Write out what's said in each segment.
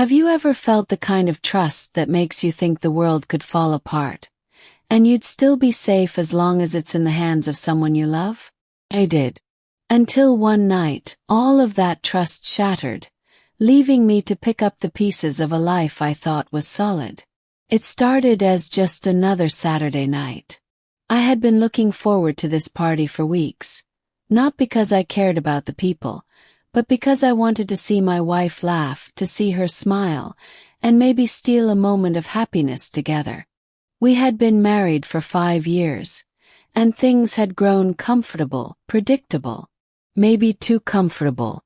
Have you ever felt the kind of trust that makes you think the world could fall apart, and you'd still be safe as long as it's in the hands of someone you love? I did. Until one night, all of that trust shattered, leaving me to pick up the pieces of a life I thought was solid. It started as just another Saturday night. I had been looking forward to this party for weeks, not because I cared about the people, but because I wanted to see my wife laugh, to see her smile, and maybe steal a moment of happiness together. We had been married for 5 years, and things had grown comfortable, predictable, maybe too comfortable.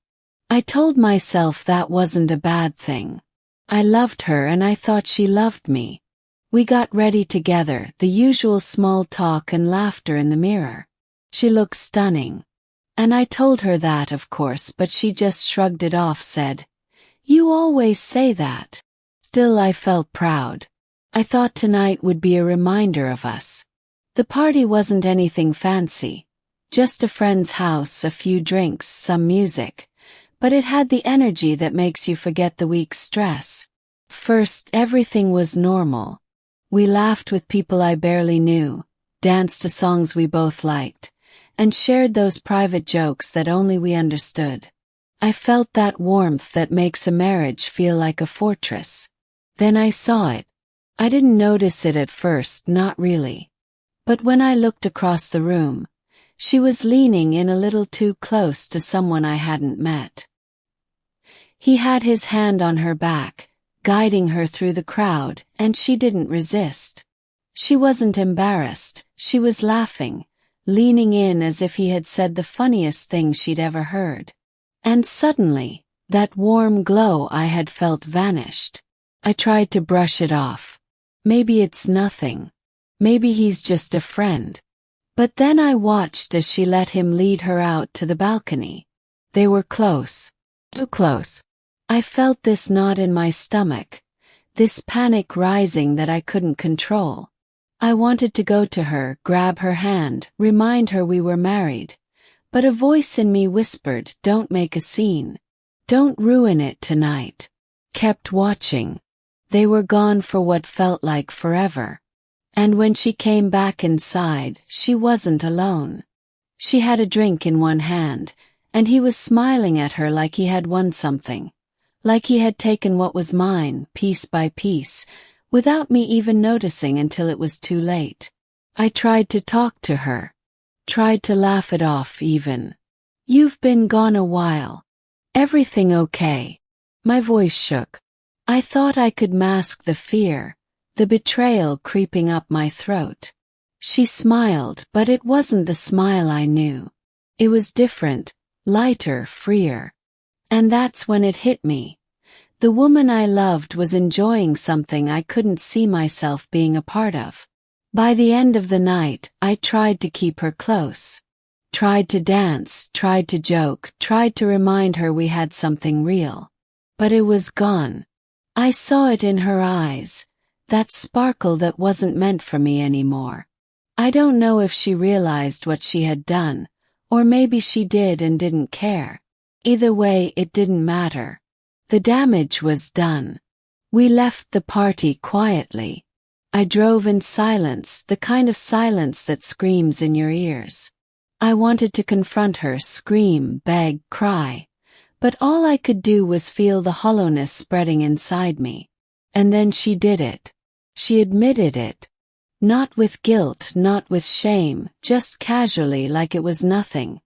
I told myself that wasn't a bad thing. I loved her and I thought she loved me. We got ready together, the usual small talk and laughter in the mirror. She looked stunning. And I told her that, of course, but she just shrugged it off, said, "You always say that." Still, I felt proud. I thought tonight would be a reminder of us. The party wasn't anything fancy, just a friend's house, a few drinks, some music, but it had the energy that makes you forget the week's stress. First, everything was normal. We laughed with people I barely knew, danced to songs we both liked, and shared those private jokes that only we understood. I felt that warmth that makes a marriage feel like a fortress. Then I saw it. I didn't notice it at first, not really. But when I looked across the room, she was leaning in a little too close to someone I hadn't met. He had his hand on her back, guiding her through the crowd, and she didn't resist. She wasn't embarrassed, she was laughing, leaning in as if he had said the funniest thing she'd ever heard. And suddenly, that warm glow I had felt vanished. I tried to brush it off. Maybe it's nothing. Maybe he's just a friend. But then I watched as she let him lead her out to the balcony. They were close. Too close. I felt this knot in my stomach, this panic rising that I couldn't control. I wanted to go to her, grab her hand, remind her we were married. But a voice in me whispered, "Don't make a scene. Don't ruin it tonight." Kept watching. They were gone for what felt like forever. And when she came back inside, she wasn't alone. She had a drink in one hand, and he was smiling at her like he had won something. Like he had taken what was mine, piece by piece, without me even noticing until it was too late. I tried to talk to her. Tried to laugh it off even. "You've been gone a while. Everything okay?" My voice shook. I thought I could mask the fear, the betrayal creeping up my throat. She smiled, but it wasn't the smile I knew. It was different, lighter, freer. And that's when it hit me. The woman I loved was enjoying something I couldn't see myself being a part of. By the end of the night, I tried to keep her close. Tried to dance, tried to joke, tried to remind her we had something real. But it was gone. I saw it in her eyes, that sparkle that wasn't meant for me anymore. I don't know if she realized what she had done, or maybe she did and didn't care. Either way, it didn't matter. The damage was done. We left the party quietly. I drove in silence, the kind of silence that screams in your ears. I wanted to confront her, scream, beg, cry. But all I could do was feel the hollowness spreading inside me. And then she did it. She admitted it. Not with guilt, not with shame, just casually, like it was nothing.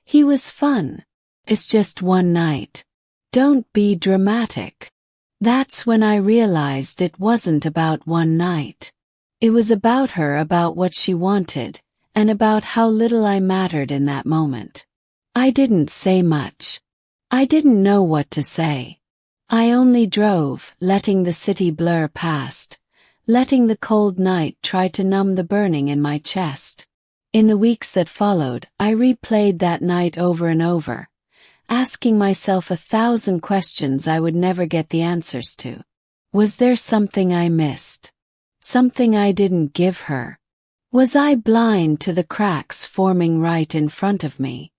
"He was fun. It's just one night. Don't be dramatic." That's when I realized it wasn't about one night. It was about her, about what she wanted, and about how little I mattered in that moment. I didn't say much. I didn't know what to say. I only drove, letting the city blur past, letting the cold night try to numb the burning in my chest. In the weeks that followed, I replayed that night over and over, asking myself 1,000 questions I would never get the answers to. Was there something I missed? Something I didn't give her? Was I blind to the cracks forming right in front of me?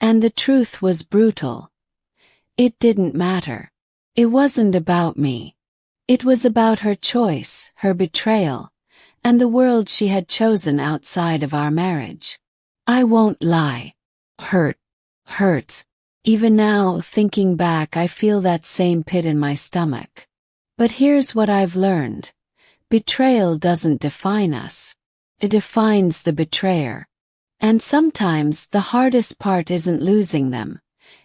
And the truth was brutal. It didn't matter. It wasn't about me. It was about her choice, her betrayal, and the world she had chosen outside of our marriage. I won't lie. Hurts. Even now, thinking back, I feel that same pit in my stomach. But here's what I've learned. Betrayal doesn't define us. It defines the betrayer. And sometimes the hardest part isn't losing them.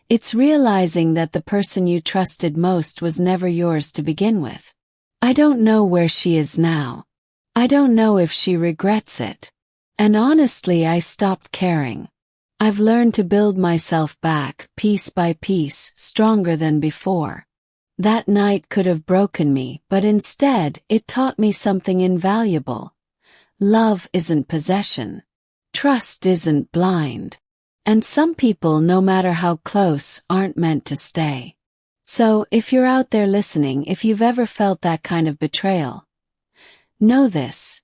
It's realizing that the person you trusted most was never yours to begin with. I don't know where she is now. I don't know if she regrets it. And honestly, I stopped caring. I've learned to build myself back, piece by piece, stronger than before. That night could have broken me, but instead, it taught me something invaluable. Love isn't possession. Trust isn't blind. And some people, no matter how close, aren't meant to stay. So, if you're out there listening, if you've ever felt that kind of betrayal, know this.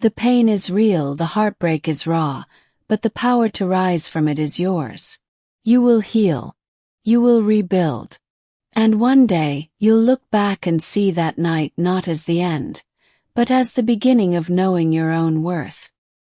The pain is real, the heartbreak is raw, but the power to rise from it is yours. You will heal. You will rebuild. And one day, you'll look back and see that night not as the end, but as the beginning of knowing your own worth.